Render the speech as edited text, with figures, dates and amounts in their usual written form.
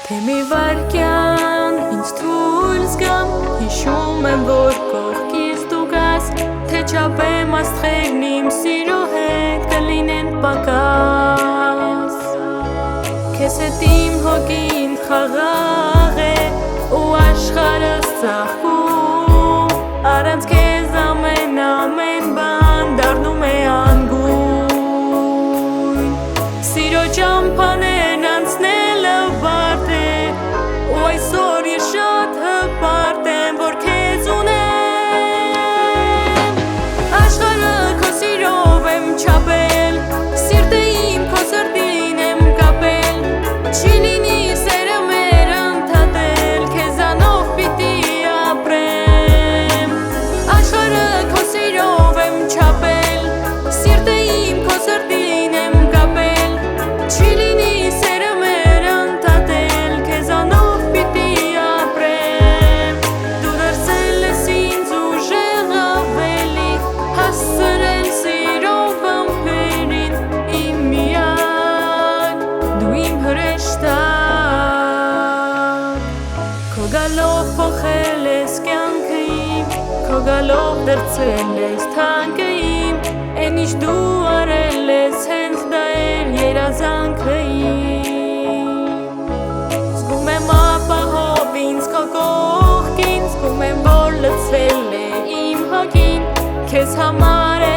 Թե մի վարկյան ինձ թույլ զգամ, հիշում եմ, որ կողքից դու գաս, թե չափեմ աստղերն իմ սիրո հետ կլինեն պակաս։ Քեզ հետ իմ հոգին խաղաղ է ու աշխարհս ծաղկում, առանց քեզ ամեն բան դառնում է անգույն։ Սիրո ճամփաներն անցնելը բարդ է, ու այսօր ես շատ հպարտ եմ, որ քեզ ունեմ։ Աշխարհը քո սիրով եմ չափել, սիրտը իմ քո սրտին եմ կապել, չի լինի սերը մեր ընդհատել, քեզանով պիտի ապրեմ։ Աշխարհը քո սիրով եմ չափել, սիրտը իմ քո սրտին եմ կապել, չի լինի սերը մեր ընդհատել, քեզանով պիտի ապրեմ։ Դու դարձել ես ինձ ուժեղ ավելի, հասցրել սիրով ամպերին, իմ միակ, դու իմ հրեշտակ։ Քո գալով փոխել ես կյանքը իմ, քո գալով դարձել ես թանկը իմ, էն ինչ դու արել ես հենց դա էր երազանքը իմ։ Զգում եմ ապահով ինձ քո կողքին, զգում եմ, որ լցվել է իմ հոգին, քեզ համար է